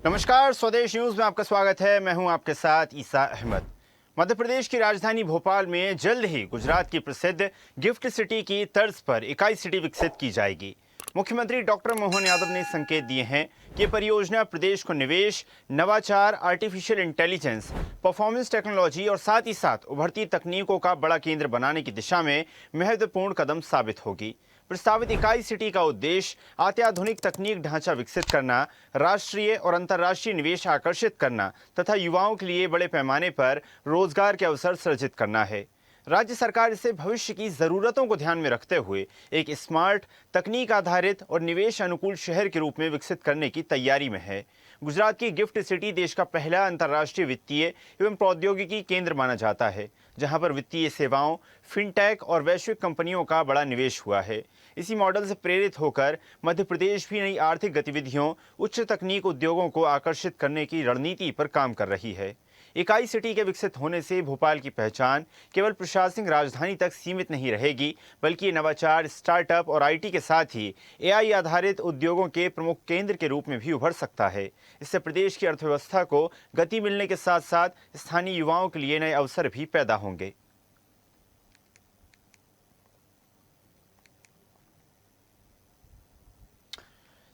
नमस्कार, स्वदेश न्यूज में आपका स्वागत है। मैं हूं आपके साथ ईसा अहमद। मध्य प्रदेश की राजधानी भोपाल में जल्द ही गुजरात की प्रसिद्ध गिफ्ट सिटी की तर्ज पर इकाई सिटी विकसित की जाएगी। मुख्यमंत्री डॉक्टर मोहन यादव ने संकेत दिए हैं कि ये परियोजना प्रदेश को निवेश, नवाचार, आर्टिफिशियल इंटेलिजेंस, परफॉर्मेंस टेक्नोलॉजी और साथ ही साथ उभरती तकनीकों का बड़ा केंद्र बनाने की दिशा में महत्वपूर्ण कदम साबित होगी। प्रस्तावित इकाई सिटी का उद्देश्य अत्याधुनिक तकनीक ढांचा विकसित करना, राष्ट्रीय और अंतर्राष्ट्रीय निवेश आकर्षित करना तथा युवाओं के लिए बड़े पैमाने पर रोजगार के अवसर सृजित करना है। राज्य सरकार इसे भविष्य की जरूरतों को ध्यान में रखते हुए एक स्मार्ट, तकनीक आधारित और निवेश अनुकूल शहर के रूप में विकसित करने की तैयारी में है। गुजरात की गिफ्ट सिटी देश का पहला अंतर्राष्ट्रीय वित्तीय एवं प्रौद्योगिकी केंद्र माना जाता है, जहां पर वित्तीय सेवाओं, फिनटेक और वैश्विक कंपनियों का बड़ा निवेश हुआ है। इसी मॉडल से प्रेरित होकर मध्य प्रदेश भी नई आर्थिक गतिविधियों, उच्च तकनीक उद्योगों को आकर्षित करने की रणनीति पर काम कर रही है। इकाई सिटी के विकसित होने से भोपाल की पहचान केवल प्रशासनिक राजधानी तक सीमित नहीं रहेगी, बल्कि नवाचार, स्टार्टअप और आईटी के साथ ही एआई आधारित उद्योगों के प्रमुख केंद्र के रूप में भी उभर सकता है। इससे प्रदेश की अर्थव्यवस्था को गति मिलने के साथ साथ स्थानीय युवाओं के लिए नए अवसर भी पैदा होंगे।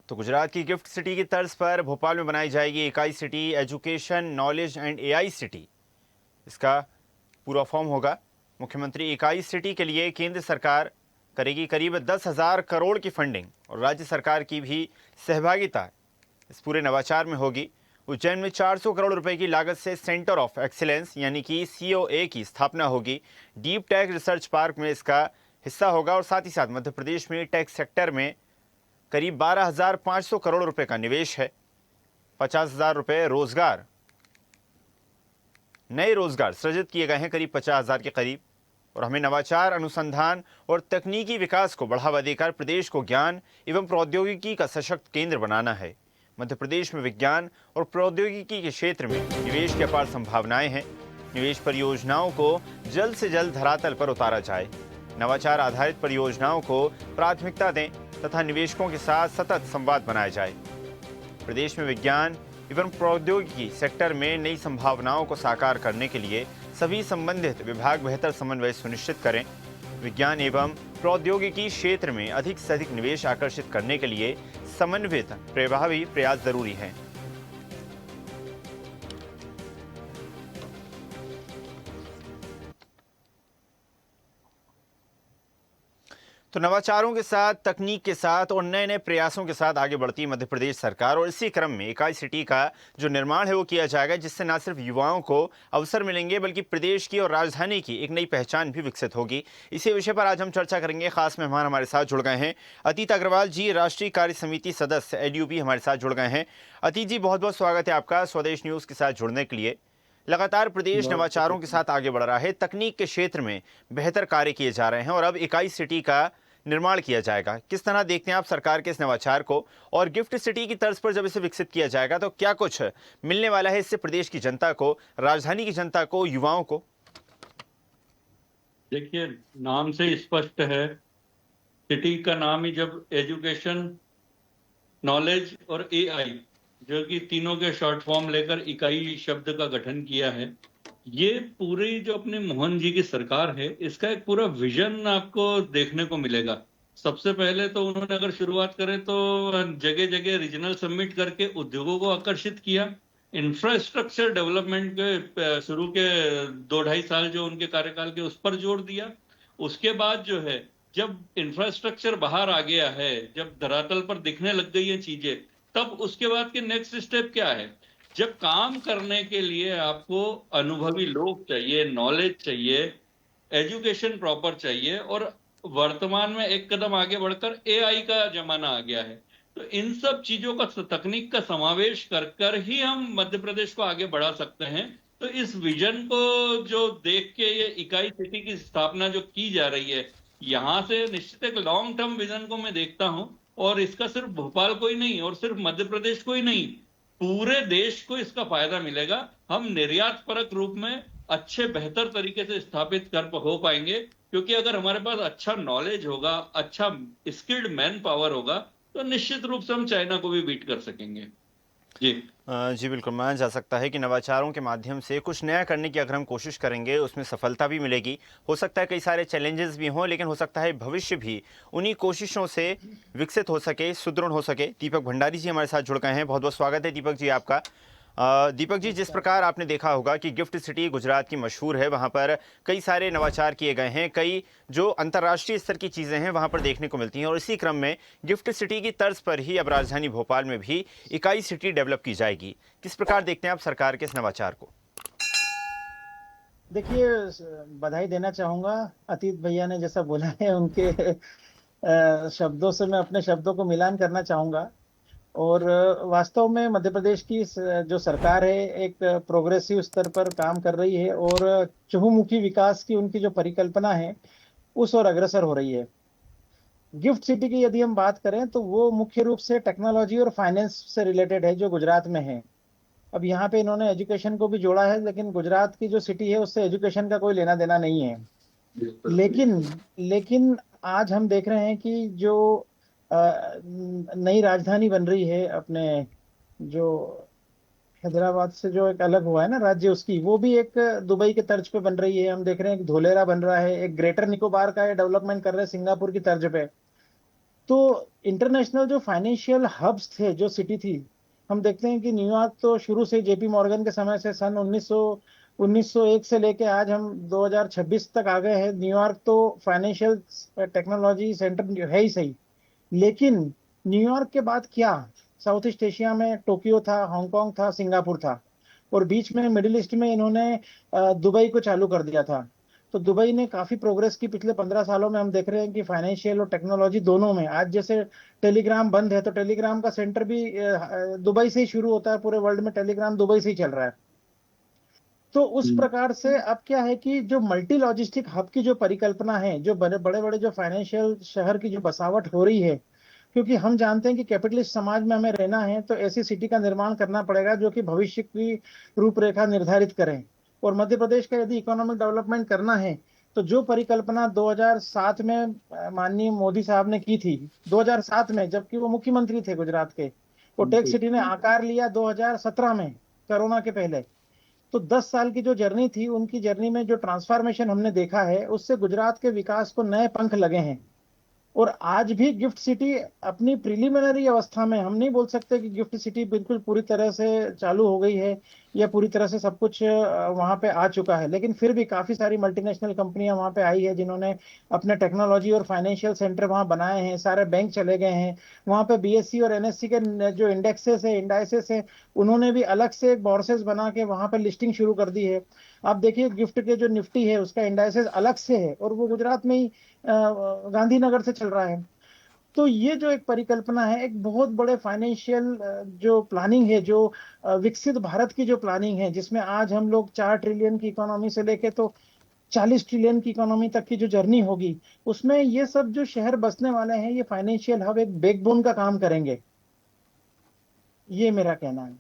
तो गुजरात की गिफ्ट सिटी की तर्ज पर भोपाल में बनाई जाएगी इकाई city education, knowledge and AI city. इसका पूरा फॉर्म होगा। मुख्यमंत्री इकाई सिटी के लिए केंद्र सरकार करेगी करीब 10,000 करोड़ की फंडिंग और राज्य सरकार की भी सहभागिता इस पूरे नवाचार में होगी। उज्जैन में 400 करोड़ रुपए की लागत से सेंटर ऑफ एक्सीलेंस यानी कि सीओए की स्थापना होगी। डीप टेक रिसर्च पार्क में इसका हिस्सा होगा और साथ ही साथ मध्य प्रदेश में टेक सेक्टर में करीब 12,500 करोड़ रुपए का निवेश है। 50,000 रुपए रोजगार, नए रोजगार सृजित किए गए हैं करीब 50,000 के करीब। और हमें नवाचार, अनुसंधान और तकनीकी विकास को बढ़ावा देकर प्रदेश को ज्ञान एवं प्रौद्योगिकी का सशक्त केंद्र बनाना है। मध्य प्रदेश में विज्ञान और प्रौद्योगिकी के क्षेत्र में निवेश की अपार संभावनाएं हैं। निवेश परियोजनाओं को जल्द से जल्द धरातल पर उतारा जाए। नवाचार आधारित परियोजनाओं को प्राथमिकता दें तथा निवेशकों के साथ सतत संवाद बनाया जाए। प्रदेश में विज्ञान एवं प्रौद्योगिकी सेक्टर में नई संभावनाओं को साकार करने के लिए सभी संबंधित विभाग बेहतर समन्वय सुनिश्चित करें। विज्ञान एवं प्रौद्योगिकी क्षेत्र में अधिक से अधिक निवेश आकर्षित करने के लिए समन्वित प्रभावी प्रयास जरूरी हैं। तो नवाचारों के साथ, तकनीक के साथ और नए नए प्रयासों के साथ आगे बढ़ती मध्य प्रदेश सरकार और इसी क्रम में इकाई सिटी का जो निर्माण है वो किया जाएगा, जिससे न सिर्फ युवाओं को अवसर मिलेंगे बल्कि प्रदेश की और राजधानी की एक नई पहचान भी विकसित होगी। इसी विषय पर आज हम चर्चा करेंगे। खास मेहमान हमारे साथ जुड़ गए हैं अतीत अग्रवाल जी, राष्ट्रीय कार्य समिति सदस्य एलयूपी हमारे साथ जुड़ गए हैं। अतीत जी, बहुत बहुत स्वागत है आपका स्वदेश न्यूज के साथ जुड़ने के लिए। लगातार प्रदेश नवाचारों के साथ आगे बढ़ रहा है, तकनीक के क्षेत्र में बेहतर कार्य किए जा रहे हैं और अब इकाई सिटी का निर्माण किया जाएगा। किस तरह देखते हैं आप सरकार के इस नवाचार को, और गिफ्ट सिटी की तर्ज पर जब इसे विकसित किया जाएगा तो क्या कुछ मिलने वाला है इससे प्रदेश की जनता को, राजधानी की जनता को, युवाओं को? देखिए, नाम से स्पष्ट है। सिटी का नाम ही जब एजुकेशन, नॉलेज और एआई, जो कि तीनों के शॉर्ट फॉर्म लेकर इकाई शब्द का गठन किया है, ये पूरी जो अपने मोहन जी की सरकार है, इसका एक पूरा विजन आपको देखने को मिलेगा। सबसे पहले तो उन्होंने अगर शुरुआत करें तो जगह जगह रीजनल समिट करके उद्योगों को आकर्षित किया। इंफ्रास्ट्रक्चर डेवलपमेंट के शुरू के 2-2.5 साल जो उनके कार्यकाल के, उस पर जोर दिया। उसके बाद जो है, जब इंफ्रास्ट्रक्चर बाहर आ गया है, जब धरातल पर दिखने लग गई है चीजें, तब उसके बाद के नेक्स्ट स्टेप क्या है? जब काम करने के लिए आपको अनुभवी लोग चाहिए, नॉलेज चाहिए, एजुकेशन प्रॉपर चाहिए, और वर्तमान में एक कदम आगे बढ़कर एआई का जमाना आ गया है, तो इन सब चीजों का, तकनीक का समावेश कर कर ही हम मध्य प्रदेश को आगे बढ़ा सकते हैं। तो इस विजन को जो देख के ये इकाई सिटी की स्थापना जो की जा रही है, यहां से निश्चित एक लॉन्ग टर्म विजन को मैं देखता हूं। और इसका सिर्फ भोपाल को ही नहीं और सिर्फ मध्य प्रदेश को ही नहीं, पूरे देश को इसका फायदा मिलेगा। हम निर्यात परक रूप में अच्छे बेहतर तरीके से स्थापित कर हो पाएंगे, क्योंकि अगर हमारे पास अच्छा नॉलेज होगा, अच्छा स्किल्ड मैन पावर होगा, तो निश्चित रूप से हम चाइना को भी बीट कर सकेंगे। जी जी बिल्कुल, माना जा सकता है कि नवाचारों के माध्यम से कुछ नया करने की अगर हम कोशिश करेंगे, उसमें सफलता भी मिलेगी। हो सकता है कई सारे चैलेंजेस भी हों, लेकिन हो सकता है भविष्य भी उन्हीं कोशिशों से विकसित हो सके, सुदृढ़ हो सके। दीपक भंडारी जी हमारे साथ जुड़ गए हैं। बहुत-बहुत स्वागत है दीपक जी आपका। दीपक जी, जिस नमस्कार। प्रकार आपने देखा होगा कि गिफ्ट सिटी गुजरात की मशहूर है, वहाँ पर कई सारे नवाचार किए गए हैं, कई जो अंतर्राष्ट्रीय स्तर की चीज़ें हैं वहाँ पर देखने को मिलती हैं और इसी क्रम में गिफ्ट सिटी की तर्ज पर ही अब राजधानी भोपाल में भी इकाई सिटी डेवलप की जाएगी। किस प्रकार देखते हैं आप सरकार के इस नवाचार को? देखिए, बधाई देना चाहूँगा। अतीत भैया ने जैसा बोला है उनके शब्दों से मैं अपने शब्दों को मिलान करना चाहूँगा। और वास्तव में मध्य प्रदेश की जो सरकार है एक प्रोग्रेसिव स्तर पर काम कर रही है और चहुमुखी विकास की उनकी जो परिकल्पना है उस ओर अग्रसर हो रही है। गिफ्ट सिटी की यदि हम बात करें तो वो मुख्य रूप से टेक्नोलॉजी और फाइनेंस से रिलेटेड है जो गुजरात में है। अब यहाँ पे इन्होंने एजुकेशन को भी जोड़ा है, लेकिन गुजरात की जो सिटी है उससे एजुकेशन का कोई लेना देना नहीं है। लेकिन लेकिन आज हम देख रहे हैं कि जो नई राजधानी बन रही है अपने, जो हैदराबाद से जो एक अलग हुआ है ना राज्य, उसकी वो भी एक दुबई के तर्ज पे बन रही है। हम देख रहे हैं कि धोलेरा बन रहा है, एक ग्रेटर निकोबार का डेवलपमेंट कर रहे हैं सिंगापुर की तर्ज पे। तो इंटरनेशनल जो फाइनेंशियल हब्स थे, जो सिटी थी, हम देखते हैं कि न्यूयॉर्क तो शुरू से जेपी मॉर्गन के समय से सन 1901 से लेके आज हम 2026 तक आ गए हैं। न्यूयॉर्क तो फाइनेंशियल टेक्नोलॉजी सेंटर है ही सही, लेकिन न्यूयॉर्क के बाद क्या, साउथ ईस्ट एशिया में टोक्यो था, हांगकांग था, सिंगापुर था, और बीच में मिडिल ईस्ट में इन्होंने दुबई को चालू कर दिया था। तो दुबई ने काफी प्रोग्रेस की पिछले 15 सालों में। हम देख रहे हैं कि फाइनेंशियल और टेक्नोलॉजी दोनों में, आज जैसे टेलीग्राम बंद है तो टेलीग्राम का सेंटर भी दुबई से ही शुरू होता है। पूरे वर्ल्ड में टेलीग्राम दुबई से ही चल रहा है। तो उस प्रकार से अब क्या है कि जो मल्टी लॉजिस्टिक हब की जो परिकल्पना है, जो बड़े बड़े बड़े जो फाइनेंशियल शहर की जो बसावट हो रही है, क्योंकि हम जानते हैं कि कैपिटलिस्ट समाज में हमें रहना है तो ऐसी सिटी का निर्माण करना पड़ेगा जो कि भविष्य की रूपरेखा निर्धारित करें। और मध्य प्रदेश का यदि इकोनॉमिक डेवलपमेंट करना है तो जो परिकल्पना 2007 में माननीय मोदी साहब ने की थी, 2007 में जबकि वो मुख्यमंत्री थे गुजरात के, वो टेक सिटी ने आकार लिया 2017 में, कोरोना के पहले। तो 10 साल की जो जर्नी थी, उनकी जर्नी में जो ट्रांसफॉर्मेशन हमने देखा है उससे गुजरात के विकास को नए पंख लगे हैं। और आज भी गिफ्ट सिटी अपनी प्रिलिमिनरी अवस्था में, हम नहीं बोल सकते कि गिफ्ट सिटी बिल्कुल पूरी तरह से चालू हो गई है या पूरी तरह से सब कुछ वहां पे आ चुका है, लेकिन फिर भी काफी सारी मल्टीनेशनल कंपनियां वहां पे आई है जिन्होंने अपने टेक्नोलॉजी और फाइनेंशियल सेंटर वहां बनाए हैं। सारे बैंक चले गए हैं वहां पे। बीएससी और एनएससी के जो इंडेक्सेस है, इंडाइसेस है, उन्होंने भी अलग से एक बोर्सेस बना के वहां पे लिस्टिंग शुरू कर दी है। आप देखिए गिफ्ट के जो निफ्टी है उसका इंडाइसेस अलग से है और वो गुजरात में ही गांधीनगर से चल रहा है। तो ये जो एक परिकल्पना है, एक बहुत बड़े फाइनेंशियल जो प्लानिंग है, जो विकसित भारत की जो प्लानिंग है, जिसमें आज हम लोग 4 ट्रिलियन की इकोनॉमी से लेके तो 40 ट्रिलियन की इकोनॉमी तक की जो जर्नी होगी, उसमें ये सब जो शहर बसने वाले हैं, ये फाइनेंशियल हब एक बैकबोन का काम करेंगे। ये मेरा कहना है।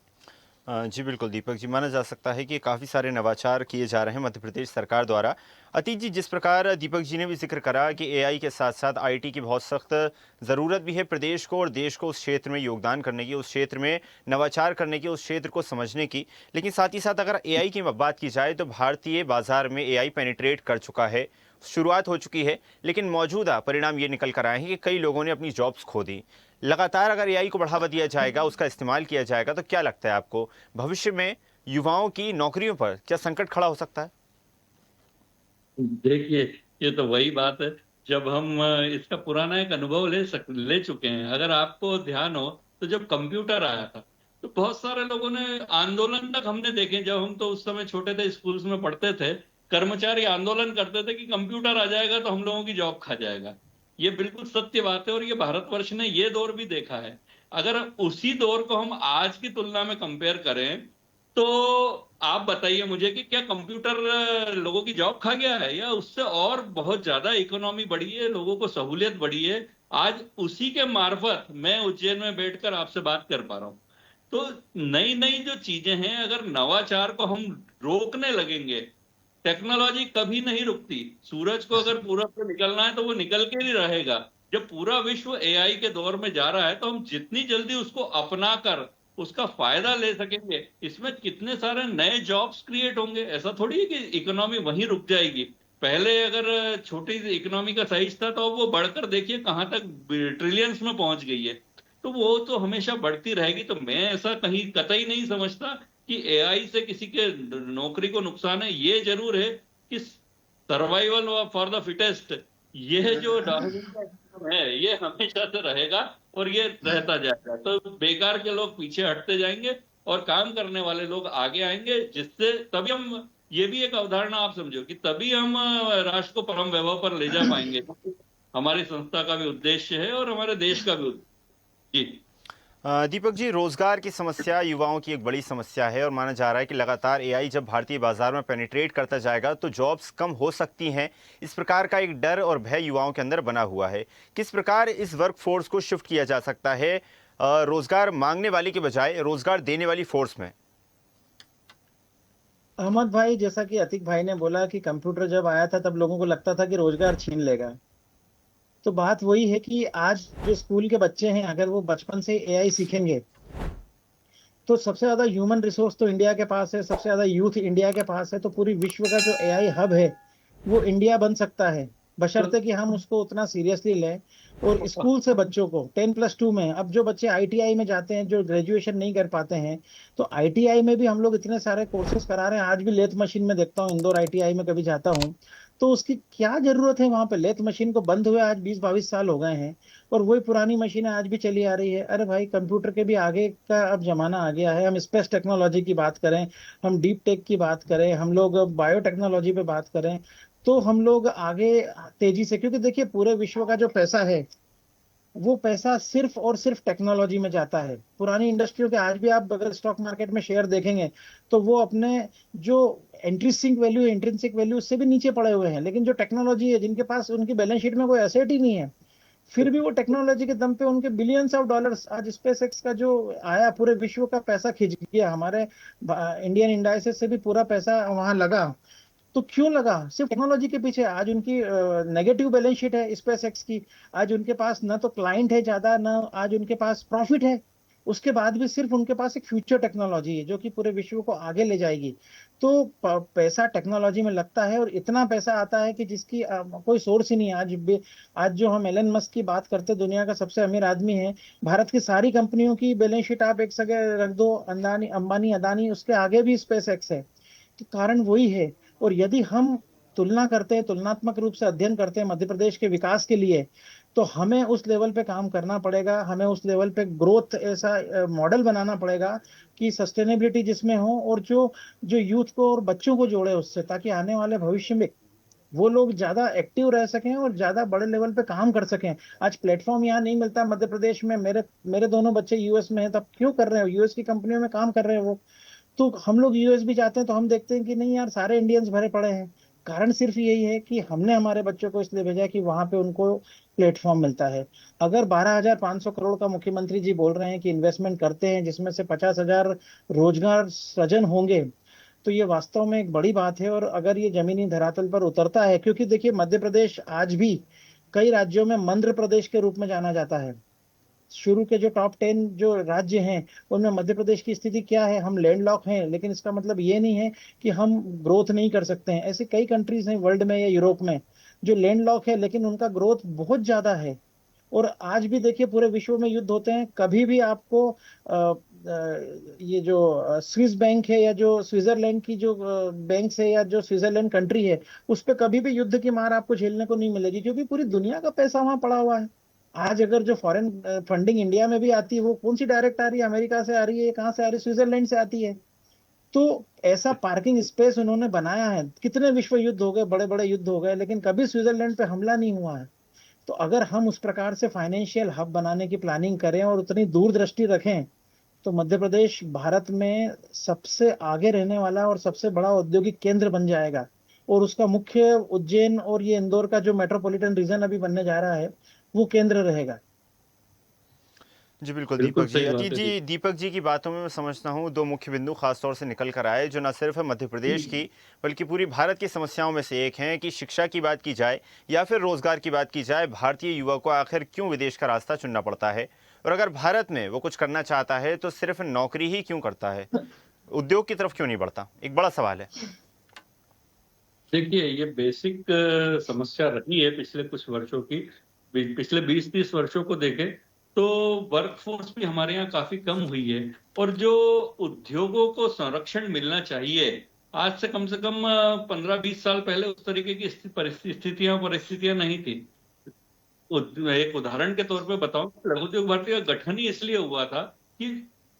जी बिल्कुल दीपक जी, माना जा सकता है कि काफ़ी सारे नवाचार किए जा रहे हैं मध्य प्रदेश सरकार द्वारा। अतीत जी, जिस प्रकार दीपक जी ने भी जिक्र करा कि एआई के साथ साथ आईटी की बहुत सख्त ज़रूरत भी है प्रदेश को और देश को उस क्षेत्र में योगदान करने की, उस क्षेत्र में नवाचार करने की, उस क्षेत्र को समझने की। लेकिन साथ ही साथ अगर एआई की बात की जाए तो भारतीय बाजार में एआई पेनिट्रेट कर चुका है, शुरुआत हो चुकी है, लेकिन मौजूदा परिणाम ये निकल कर आए हैं कि कई लोगों ने अपनी जॉब्स खो दी। लगातार अगर एआई को बढ़ावा दिया जाएगा, उसका इस्तेमाल किया जाएगा, तो क्या लगता है आपको भविष्य में युवाओं की नौकरियों पर क्या संकट खड़ा हो सकता है? देखिए, ये तो वही बात है। जब हम इसका पुराना एक अनुभव ले चुके हैं। अगर आपको ध्यान हो तो जब कंप्यूटर आया था तो बहुत सारे लोगों ने आंदोलन तक हमने देखे। जब हम तो उस समय छोटे थे, स्कूल्स में पढ़ते थे, कर्मचारी आंदोलन करते थे कि कंप्यूटर आ जाएगा तो हम लोगों की जॉब खा जाएगा। ये बिल्कुल सत्य बात है और ये भारतवर्ष ने ये दौर भी देखा है। अगर उसी दौर को हम आज की तुलना में कंपेयर करें तो आप बताइए मुझे कि क्या कंप्यूटर लोगों की जॉब खा गया है या उससे और बहुत ज्यादा इकोनॉमी बढ़ी है, लोगों को सहूलियत बढ़ी है। आज उसी के मार्फत मैं उज्जैन में बैठकर आपसे बात कर पा रहा हूं। तो नई नई जो चीजें हैं, अगर नवाचार को हम रोकने लगेंगे, टेक्नोलॉजी कभी नहीं रुकती। सूरज को अगर पूरब से निकलना है तो वो निकल के ही रहेगा। जब पूरा विश्व एआई के दौर में जा रहा है तो हम जितनी जल्दी उसको अपना कर उसका फायदा ले सकेंगे, इसमें कितने सारे नए जॉब्स क्रिएट होंगे। ऐसा थोड़ी है कि इकोनॉमी वहीं रुक जाएगी। पहले अगर छोटी इकोनॉमी का साइज था तो वो बढ़कर देखिए कहां तक ट्रिलियंस में पहुंच गई है। तो वो तो हमेशा बढ़ती रहेगी। तो मैं ऐसा कहीं कतई नहीं समझता कि एआई से किसी के नौकरी को नुकसान है। ये जरूर है कि सर्वाइवल फॉर द फिटेस्ट, ये जो डार्विन का नियम है ये हमेशा से रहेगा और ये रहता जाएगा। तो बेकार के लोग पीछे हटते जाएंगे और काम करने वाले लोग आगे आएंगे, जिससे तभी हम, ये भी एक अवधारणा आप समझो कि तभी हम राष्ट्र को परम वैभव पर ले जा पाएंगे। हमारी संस्था का भी उद्देश्य है और हमारे देश का भी उद्देश्य। जी दीपक जी, रोजगार की समस्या युवाओं की एक बड़ी समस्या है और माना जा रहा है कि लगातार एआई जब भारतीय बाजार में पेनिट्रेट करता जाएगा तो जॉब्स कम हो सकती हैं। इस प्रकार का एक डर और भय युवाओं के अंदर बना हुआ है। किस प्रकार इस वर्कफोर्स को शिफ्ट किया जा सकता है रोजगार मांगने वाली के बजाय रोजगार देने वाली फोर्स में? अहमद भाई, जैसा कि अतीक भाई ने बोला कि कंप्यूटर जब आया था तब लोगों को लगता था कि रोजगार छीन लेगा। तो बात वही है कि आज जो स्कूल के बच्चे हैं, अगर वो बचपन से एआई सीखेंगे तो सबसे ज्यादा ह्यूमन रिसोर्स तो इंडिया के पास है, सबसे ज्यादा यूथ इंडिया के पास है। तो पूरी विश्व का जो एआई हब है वो इंडिया बन सकता है, बशर्ते कि हम उसको उतना सीरियसली लें। और स्कूल से बच्चों को 10+2 में, अब जो बच्चे आईटीआई में जाते हैं, जो ग्रेजुएशन नहीं कर पाते हैं, तो आईटीआई में भी हम लोग इतने सारे कोर्सेज करा रहे हैं। आज भी लेथ मशीन में देखता हूँ, इंदौर आईटीआई में कभी जाता हूँ तो उसकी क्या जरूरत है वहां पे। लेथ मशीन को बंद हुए आज 20-22 साल हो गए हैं और वही पुरानी मशीनें आज भी चली आ रही है। अरे भाई, कंप्यूटर के भी आगे का अब जमाना आ गया है। हम स्पेस टेक्नोलॉजी की बात करें, हम डीप टेक की बात करें, हम लोग बायोटेक्नोलॉजी पे बात करें, तो हम लोग आगे तेजी से, क्योंकि देखिए पूरे विश्व का जो पैसा है वो पैसा सिर्फ और सिर्फ टेक्नोलॉजी में जाता है। पुरानी इंडस्ट्रियों के आज भी आप अगर स्टॉक मार्केट में शेयर देखेंगे तो वो अपने जो इंट्रिंसिक वैल्यू उससे भी नीचे पड़े हुए हैं। लेकिन जो टेक्नोलॉजी है, जिनके पास उनकी बैलेंस शीट में कोई एसेट ही नहीं है, फिर भी वो टेक्नोलॉजी के दम पे उनके बिलियंस ऑफ डॉलर्स, आज स्पेस एक्स का जो आया पूरे विश्व का पैसा खिंच गया। हमारे इंडियन इंडाइसेस से भी पूरा पैसा वहां लगा। तो क्यों लगा? सिर्फ टेक्नोलॉजी के पीछे। आज उनकी नेगेटिव बैलेंस शीट है स्पेस एक्स की। आज उनके पास ना तो क्लाइंट है ज्यादा, ना आज उनके पास प्रॉफिट है। उसके बाद भी सिर्फ उनके पास एक फ्यूचर टेक्नोलॉजी है जो कि पूरे विश्व को आगे ले जाएगी। तो पैसा टेक्नोलॉजी में लगता है और इतना पैसा आता है कि जिसकी कोई सोर्स ही नहीं है। आज जो हम एलन मस्क की बात करते, दुनिया का सबसे अमीर आदमी है, भारत की सारी कंपनियों की बैलेंस शीट आप एक जगह रख दो, अंबानी अदानी, उसके आगे भी स्पेस एक्स है। तो कारण वही है। और यदि हम तुलना करते हैं, तुलनात्मक रूप से अध्ययन करते हैं मध्य प्रदेश के विकास के लिए, तो हमें उस लेवल पे काम करना पड़ेगा। हमें उस लेवल पे ग्रोथ ऐसा मॉडल बनाना पड़ेगा कि सस्टेनेबिलिटी जिसमें हो और जो जो यूथ को और बच्चों को जोड़े उससे, ताकि आने वाले भविष्य में वो लोग ज्यादा एक्टिव रह सकें और ज्यादा बड़े लेवल पे काम कर सकें। आज प्लेटफॉर्म यहाँ नहीं मिलता मध्य प्रदेश में। मेरे मेरे दोनों बच्चे यूएस में हैं, तब क्यों कर रहे हो? यूएस की कंपनियों में काम कर रहे हैं वो। तो हम लोग यूएस भी जाते हैं तो हम देखते हैं कि नहीं यार, सारे इंडियंस भरे पड़े हैं। कारण सिर्फ यही है कि हमने हमारे बच्चों को इसलिए भेजा कि वहां पे उनको प्लेटफॉर्म मिलता है। अगर 12,500 करोड़ का मुख्यमंत्री जी बोल रहे हैं कि इन्वेस्टमेंट करते हैं जिसमें से 50,000 रोजगार सृजन होंगे, तो ये वास्तव में एक बड़ी बात है। और अगर ये जमीनी धरातल पर उतरता है, क्योंकि देखिए मध्य प्रदेश आज भी कई राज्यों में मंद्र प्रदेश के रूप में जाना जाता है। शुरू के जो टॉप 10 जो राज्य हैं उनमें मध्य प्रदेश की स्थिति क्या है? हम लैंडलॉक हैं, लेकिन इसका मतलब ये नहीं है कि हम ग्रोथ नहीं कर सकते हैं। ऐसे कई कंट्रीज हैं वर्ल्ड में या यूरोप में जो लैंडलॉक है लेकिन उनका ग्रोथ बहुत ज्यादा है। और आज भी देखिए पूरे विश्व में युद्ध होते हैं, कभी भी आपको ये जो स्विस बैंक है या जो स्विट्जरलैंड की जो बैंक है या जो स्विट्जरलैंड कंट्री है, उस पर कभी भी युद्ध की मार आपको झेलने को नहीं मिलेगी, क्योंकि पूरी दुनिया का पैसा वहां पड़ा हुआ है। आज अगर जो फॉरेन फंडिंग इंडिया में भी आती है, वो कौन सी डायरेक्ट आ रही है? अमेरिका से आ रही है, कहाँ से आ रही है? स्विट्जरलैंड से आती है। तो ऐसा पार्किंग स्पेस उन्होंने बनाया है। कितने विश्व युद्ध हो गए, बड़े बड़े युद्ध हो गए, लेकिन कभी स्विट्जरलैंड पे हमला नहीं हुआ है। तो अगर हम उस प्रकार से फाइनेंशियल हब बनाने की प्लानिंग करें और उतनी दूरदृष्टि रखें, तो मध्य प्रदेश भारत में सबसे आगे रहने वाला और सबसे बड़ा औद्योगिक केंद्र बन जाएगा। और उसका मुख्य उज्जैन और ये इंदौर का जो मेट्रोपॉलिटन रीजन अभी बनने जा रहा है वो केंद्र रहेगा। जी बिल्कुल बिल्कुल दीपक जी। सही बात अतीत है जी, दीपक जी की बातों में मैं समझता हूँ दो मुख्य बिंदु खासतौर से निकल कर आए जो न सिर्फ मध्य प्रदेश की बल्कि पूरी भारत की समस्याओं में से एक हैं कि शिक्षा की बात की जाए या फिर रोजगार की बात की जाए, भारतीय युवा को आखिर क्यों विदेश का रास्ता चुनना पड़ता है। और अगर भारत में वो कुछ करना चाहता है तो सिर्फ नौकरी ही क्यों करता है, उद्योग की तरफ क्यों नहीं बढ़ता? एक बड़ा सवाल है। देखिए, ये बेसिक समस्या रही है पिछले कुछ वर्षों की। पिछले 20-30 वर्षों को देखें तो वर्कफोर्स भी हमारे यहाँ काफी कम हुई है, और जो उद्योगों को संरक्षण मिलना चाहिए, आज से कम 15-20 साल पहले उस तरीके की परिस्थितियां नहीं थी। एक उदाहरण के तौर पे बताऊं, लघु उद्योग भारती का गठन ही इसलिए हुआ था कि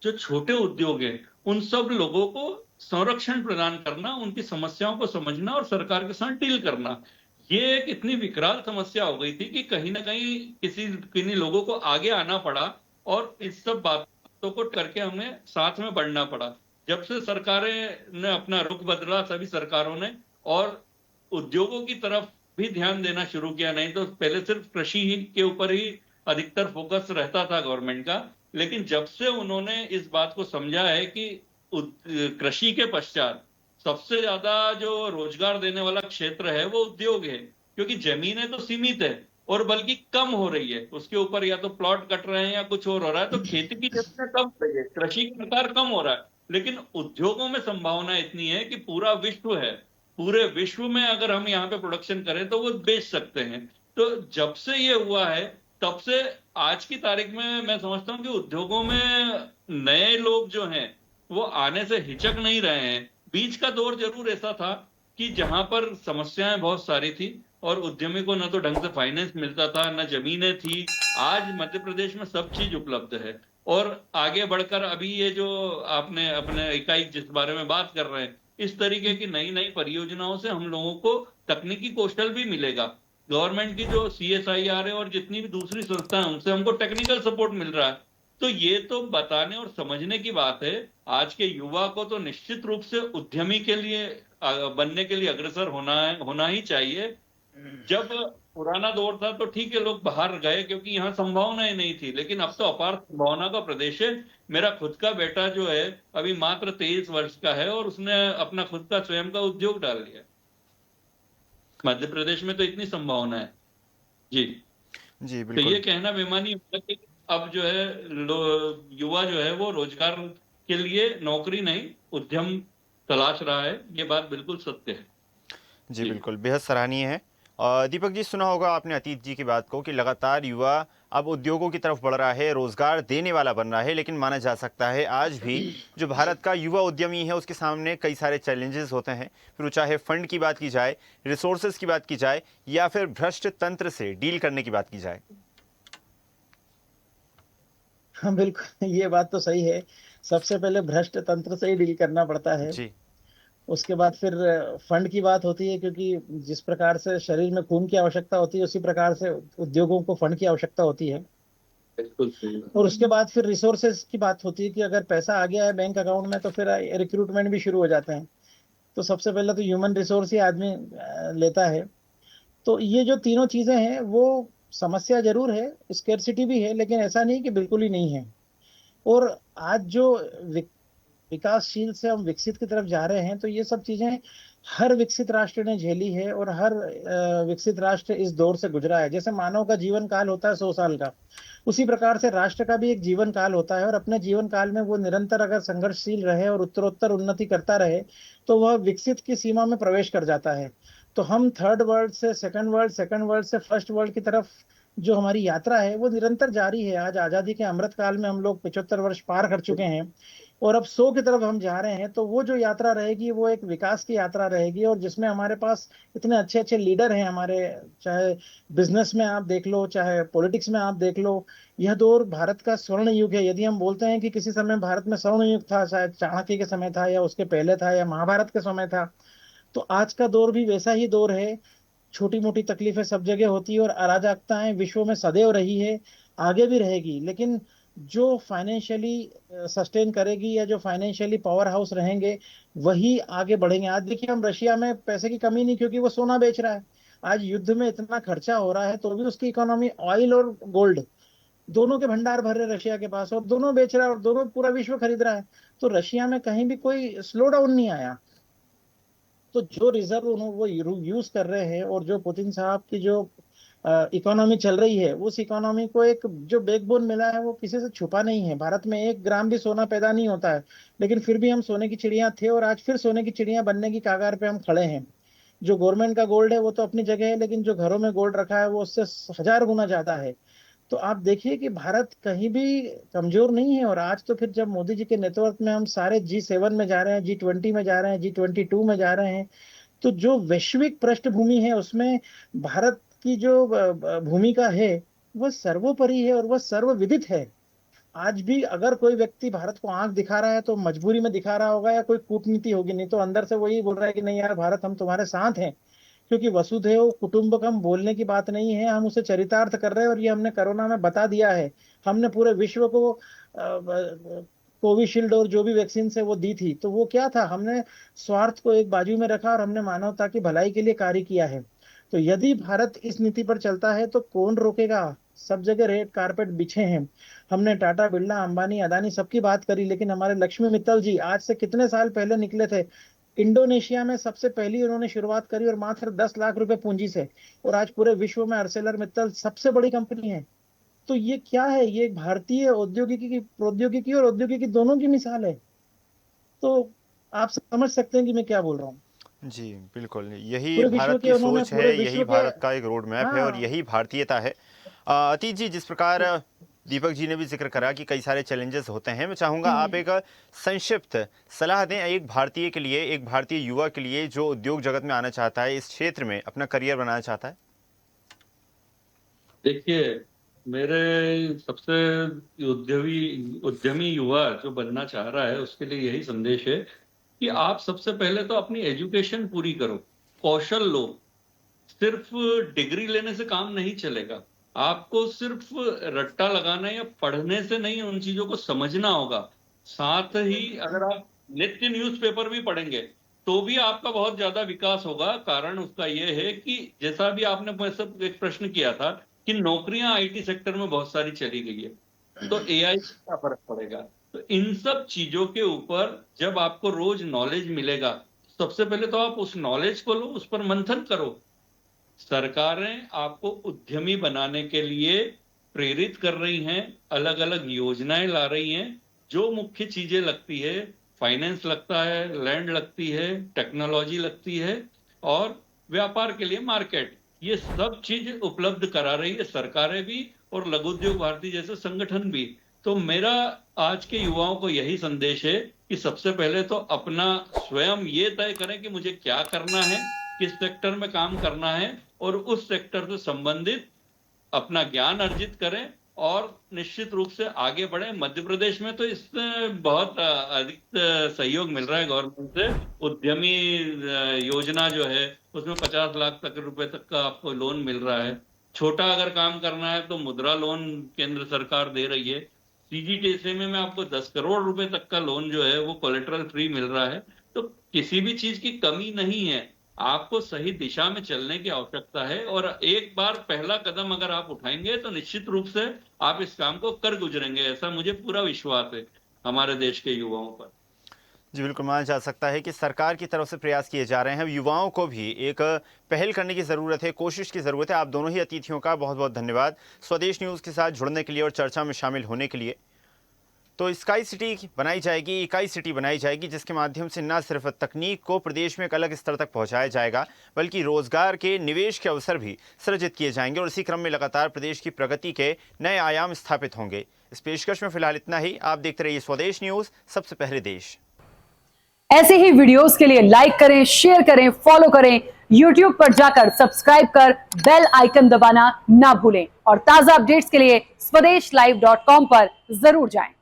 जो छोटे उद्योग हैं उन सब लोगों को संरक्षण प्रदान करना, उनकी समस्याओं को समझना और सरकार के साथ डील करना। ये एक इतनी विकराल समस्या हो गई थी कि कहीं ना कहीं किन्हीं लोगों को आगे आना पड़ा, और इस सब बातों को करके हमें साथ में बढ़ना पड़ा। जब से सरकारें ने अपना रुख बदला, सभी सरकारों ने, और उद्योगों की तरफ भी ध्यान देना शुरू किया। नहीं तो पहले सिर्फ कृषि ही के ऊपर ही अधिकतर फोकस रहता था गवर्नमेंट का, लेकिन जब से उन्होंने इस बात को समझा है कि कृषि के पश्चात सबसे ज्यादा जो रोजगार देने वाला क्षेत्र है वो उद्योग है, क्योंकि जमीनें तो सीमित है और बल्कि कम हो रही है, उसके ऊपर या तो प्लॉट कट रहे हैं या कुछ और हो रहा है, तो खेती की जमीनें कम हो रही है, कृषि का प्रकार कम हो रहा है। लेकिन उद्योगों में संभावना इतनी है कि पूरा विश्व है, पूरे विश्व में अगर हम यहाँ पे प्रोडक्शन करें तो वो बेच सकते हैं। तो जब से ये हुआ है तब से आज की तारीख में मैं समझता हूँ कि उद्योगों में नए लोग जो हैं वो आने से हिचक नहीं रहे हैं। बीच का दौर जरूर ऐसा था कि जहां पर समस्याएं बहुत सारी थी और उद्यमी को न तो ढंग से फाइनेंस मिलता था, न जमीनें थी। आज मध्य प्रदेश में सब चीज उपलब्ध है, और आगे बढ़कर अभी ये जो आपने अपने इकाई जिस बारे में बात कर रहे हैं, इस तरीके की नई नई परियोजनाओं से हम लोगों को तकनीकी कौशल भी मिलेगा। गवर्नमेंट की जो CSIR है और जितनी भी दूसरी संस्थाएं हैं उनसे हमको टेक्निकल सपोर्ट मिल रहा है। तो ये तो बताने और समझने की बात है। आज के युवा को तो निश्चित रूप से उद्यमी के लिए बनने के लिए अग्रसर होना ही चाहिए। जब पुराना दौर था तो ठीक है, लोग बाहर गए क्योंकि यहाँ संभावनाएं नहीं थी, लेकिन अब तो अपार संभावना का प्रदेश है। मेरा खुद का बेटा जो है अभी मात्र 23 वर्ष का है और उसने अपना खुद का स्वयं का उद्योग डाल लिया। मध्य प्रदेश में तो इतनी संभावना है। जी। जी तो बिल्कुल। ये कहना बेमानी होगा कि अब जो है युवा जो है वो रोजगार के लिए नौकरी नहीं, उद्यम तलाश रहा है। ये बात बिल्कुल सत्य है। जी जी। बिल्कुल, बेहद सराहनीय है। दीपक जी, सुना होगा आपने अतीत जी की बात को कि लगातार युवा अब उद्योगों की तरफ बढ़ रहा है, रोजगार देने वाला बन रहा है, लेकिन माना जा सकता है आज भी जो भारत का युवा उद्यमी है उसके सामने कई सारे चैलेंजेस होते हैं। फिर वो चाहे फंड की बात की जाए, रिसोर्सेज की बात की जाए, या फिर भ्रष्ट तंत्र से डील करने की बात की जाए। हाँ बिल्कुल, ये बात तो सही है। सबसे पहले भ्रष्ट तंत्र से ही डील करना पड़ता है। जी उसके बाद फिर फंड की बात होती है, क्योंकि जिस प्रकार से शरीर में खून की आवश्यकता होती है उसी प्रकार से उद्योगों को फंड की आवश्यकता होती है। बिल्कुल सही। और उसके बाद फिर रिसोर्सेज की बात होती है कि अगर पैसा आ गया है बैंक अकाउंट में तो फिर रिक्रूटमेंट भी शुरू हो जाते हैं। तो सबसे पहले तो ह्यूमन रिसोर्स ही आदमी लेता है। तो ये जो तीनों चीजें हैं वो समस्या जरूर है, स्केर्सिटी भी है, लेकिन ऐसा नहीं कि बिल्कुल ही नहीं है। और आज जो विकासशील से हम विकसित की तरफ जा रहे हैं, तो ये सब चीजें हर विकसित राष्ट्र ने झेली है और हर विकसित राष्ट्र इस दौर से गुजरा है। जैसे मानव का जीवन काल होता है 100 साल का, उसी प्रकार से राष्ट्र का भी एक जीवन काल होता है, और अपने जीवन काल में वो निरंतर अगर संघर्षशील रहे और उत्तरोत्तर उन्नति करता रहे तो वह विकसित की सीमा में प्रवेश कर जाता है। तो हम थर्ड वर्ल्ड से सेकंड वर्ल्ड से फर्स्ट वर्ल्ड की तरफ जो हमारी यात्रा है वो निरंतर जारी है। आज आजादी के अमृत काल में हम लोग 75 वर्ष पार कर चुके हैं और अब 100 की तरफ हम जा रहे हैं। तो वो जो यात्रा रहेगी वो एक विकास की यात्रा रहेगी, और जिसमें हमारे पास इतने अच्छे अच्छे लीडर हैं हमारे, चाहे बिजनेस में आप देख लो, चाहे पॉलिटिक्स में आप देख लो। यह दौर भारत का स्वर्ण युग है। यदि हम बोलते हैं कि किसी समय भारत में स्वर्ण युग था, शायद चाणक्य के समय था या उसके पहले था या महाभारत के समय था, तो आज का दौर भी वैसा ही दौर है। छोटी मोटी तकलीफें सब जगह होती है और अराजकताएं विश्व में सदैव रही है, आगे भी रहेगी। लेकिन जो फाइनेंशियली सस्टेन करेगी या जो फाइनेंशियली पावर हाउस रहेंगे वही आगे बढ़ेंगे। आज देखिए, हम रशिया में पैसे की कमी नहीं, क्योंकि वो सोना बेच रहा है। आज युद्ध में इतना खर्चा हो रहा है तो भी उसकी इकोनॉमी, ऑयल और गोल्ड दोनों के भंडार भर रहे रशिया के पास, और दोनों बेच रहा है और दोनों पूरा विश्व खरीद रहा है। तो रशिया में कहीं भी कोई स्लो डाउन नहीं आया। तो जो रिजर्व वो यूज कर रहे हैं, और जो पुतिन साहब की जो इकोनॉमी चल रही है, उस इकोनॉमी को एक जो बैकबोन मिला है वो किसी से छुपा नहीं है। भारत में 1 ग्राम भी सोना पैदा नहीं होता है, लेकिन फिर भी हम सोने की चिड़िया थे और आज फिर सोने की चिड़िया बनने की कगार पे हम खड़े हैं। जो गवर्नमेंट का गोल्ड है वो तो अपनी जगह है, लेकिन जो घरों में गोल्ड रखा है वो उससे 1000 गुना ज्यादा है। तो आप देखिए कि भारत कहीं भी कमजोर नहीं है। और आज तो फिर जब मोदी जी के नेतृत्व में हम सारे G7 में जा रहे हैं, G20 में जा रहे हैं, G22 में जा रहे हैं, तो जो वैश्विक पृष्ठभूमि है उसमें भारत की जो भूमिका है वह सर्वोपरि है और वह सर्वविदित है। आज भी अगर कोई व्यक्ति भारत को आंख दिखा रहा है तो मजबूरी में दिखा रहा होगा या कोई कूटनीति होगी, नहीं तो अंदर से वही बोल रहा है कि नहीं यार भारत हम तुम्हारे साथ हैं। क्योंकि वसुधैव कुटुंबकम बोलने की बात नहीं है, हम उसे चरितार्थ कर रहे हैं और ये हमने कोरोना में बता दिया है। हमने पूरे विश्व को कोविशील्ड और जो भी वैक्सीन है वो दी थी, तो वो क्या था, हमने स्वार्थ को एक बाजू में रखा और हमने मानवता की भलाई के लिए कार्य किया है। तो यदि भारत इस नीति पर चलता है तो कौन रोकेगा। सब जगह रेड कारपेट बिछे हैं। हमने टाटा, बिरला, अंबानी, अदानी सबकी बात करी, लेकिन हमारे लक्ष्मी मित्तल जी आज से कितने साल पहले निकले थे, इंडोनेशिया में सबसे पहली उन्होंने शुरुआत करी और मात्र 10 लाख रुपए पूंजी से, और आज पूरे विश्व में आर्सेलर मित्तल सबसे बड़ी कंपनी है। तो ये क्या है, ये एक भारतीय प्रौद्योगिकी और औद्योगिकी दोनों की मिसाल है। तो आप समझ सकते हैं कि मैं क्या बोल रहा हूँ। जी बिल्कुल, यही पूरे विश्व भारत के की उन्होंने सोच पूरे है, यही विश्व के भारत का एक रोड मैप है और हाँ यही भारतीयता है। अतीत जी, जिस प्रकार दीपक जी ने भी जिक्र करा कि कई सारे चैलेंजेस होते हैं, मैं चाहूँगा आप एक संक्षिप्त सलाह दें एक भारतीय के लिए, एक भारतीय युवा के लिए जो उद्योग जगत में आना चाहता है, इस क्षेत्र में अपना करियर बनाना चाहता है। देखिए, मेरे सबसे उद्यमी युवा जो बनना चाह रहा है उसके लिए यही संदेश है कि आप सबसे पहले तो अपनी एजुकेशन पूरी करो, कौशल लो। सिर्फ डिग्री लेने से काम नहीं चलेगा। आपको सिर्फ रट्टा लगाना या पढ़ने से नहीं, उन चीजों को समझना होगा। साथ ही अगर आप नित्य न्यूज़पेपर भी पढ़ेंगे तो भी आपका बहुत ज्यादा विकास होगा। कारण उसका यह है कि जैसा भी आपने मुझसे एक प्रश्न किया था कि नौकरियां आईटी सेक्टर में बहुत सारी चली गई है, तो एआई का फर्क पड़ेगा। तो इन सब चीजों के ऊपर जब आपको रोज नॉलेज मिलेगा, सबसे पहले तो आप उस नॉलेज को लो, उस पर मंथन करो। सरकारें आपको उद्यमी बनाने के लिए प्रेरित कर रही हैं, अलग अलग योजनाएं ला रही हैं। जो मुख्य चीजें लगती है, फाइनेंस लगता है, लैंड लगती है, टेक्नोलॉजी लगती है और व्यापार के लिए मार्केट, ये सब चीज उपलब्ध करा रही है सरकारें भी और लघु उद्योग भारती जैसे संगठन भी। तो मेरा आज के युवाओं को यही संदेश है कि सबसे पहले तो अपना स्वयं ये तय करें कि मुझे क्या करना है, किस सेक्टर में काम करना है और उस सेक्टर से संबंधित अपना ज्ञान अर्जित करें और निश्चित रूप से आगे बढ़े। मध्य प्रदेश में तो इसमें बहुत अधिक सहयोग मिल रहा है गवर्नमेंट से। उद्यमी योजना जो है उसमें 50 लाख तक रुपए तक का आपको लोन मिल रहा है। छोटा अगर काम करना है तो मुद्रा लोन केंद्र सरकार दे रही है। CGTSA में आपको 10 करोड़ रुपए तक का लोन जो है वो कोलेटरल फ्री मिल रहा है। तो किसी भी चीज की कमी नहीं है, आपको सही दिशा में चलने की आवश्यकता है और एक बार पहला कदम अगर आप उठाएंगे तो निश्चित रूप से आप इस काम को कर गुजरेंगे। ऐसा मुझे पूरा विश्वास है हमारे देश के युवाओं पर। जी बिल्कुल, माना जा सकता है कि सरकार की तरफ से प्रयास किए जा रहे हैं। युवाओं को भी एक पहल करने की ज़रूरत है, कोशिश की ज़रूरत है। आप दोनों ही अतिथियों का बहुत बहुत धन्यवाद स्वदेश न्यूज़ के साथ जुड़ने के लिए और चर्चा में शामिल होने के लिए। तो स्काई सिटी बनाई जाएगी, इकाई सिटी बनाई जाएगी, जिसके माध्यम से न सिर्फ तकनीक को प्रदेश में एक अलग स्तर तक पहुंचाया जाएगा, बल्कि रोजगार के, निवेश के अवसर भी सृजित किए जाएंगे और इसी क्रम में लगातार प्रदेश की प्रगति के नए आयाम स्थापित होंगे। इस पेशकश में फिलहाल इतना ही। आप देखते रहिए स्वदेश न्यूज़, सबसे पहले देश। ऐसे ही वीडियोस के लिए लाइक करें, शेयर करें, फॉलो करें। YouTube पर जाकर सब्सक्राइब कर बेल आइकन दबाना ना भूलें और ताजा अपडेट्स के लिए swedeshlive.com पर जरूर जाएं।